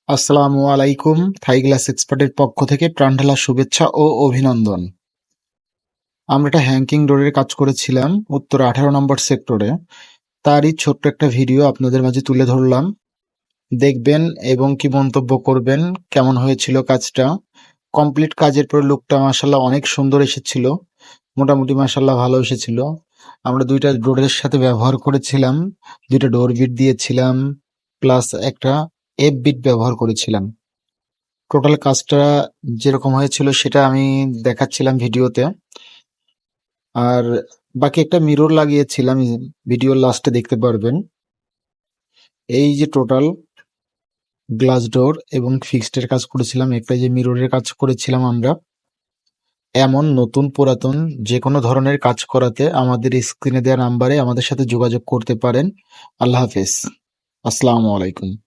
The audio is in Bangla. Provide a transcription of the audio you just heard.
আসসালামু আলাইকুম। থাই গ্লাস এক্সপার্টের পক্ষ থেকে প্রাণঢালা শুভেচ্ছা ও অভিনন্দন। আমরা একটা হ্যাঙ্কিং ডোরের কাজ করেছিলাম উত্তর 18 নম্বর সেক্টরে। তারই ছোট্ট একটা ভিডিও আপনাদের মাঝে তুলে ধরলাম। দেখবেন এবং কি মন্তব্য করবেন কেমন হয়েছিল কাজটা। কমপ্লিট কাজের পর লুকটা মাশাআল্লাহ অনেক সুন্দর এসেছিল। মোটামুটি মাশাআল্লাহ ভালো এসেছিল। আমরা দুইটা ডোরের সাথে ব্যবহার করেছিলাম, দুইটা ডোর বিট দিয়েছিলাম, প্লাস একটা এফ বিট ব্যবহার করেছিলাম। টোটাল কাজটা যেরকম হয়েছিল সেটা আমি দেখাচ্ছিলাম ভিডিওতে। আর বাকি একটা মিরর লাগিয়েছিলাম, ভিডিওর লাস্টে দেখতে পারবেন। এই যে টোটাল গ্লাস ডোর এবং ফিক্সডের কাজ করেছিলাম, একটা যে মিররের কাজ করেছিলাম আমরা। এমন নতুন পুরাতন যে কোনো ধরনের কাজ করাতে আমাদের স্ক্রিনে দেওয়া নাম্বারে আমাদের সাথে যোগাযোগ করতে পারেন। আল্লাহ হাফেজ। আসসালামু আলাইকুম।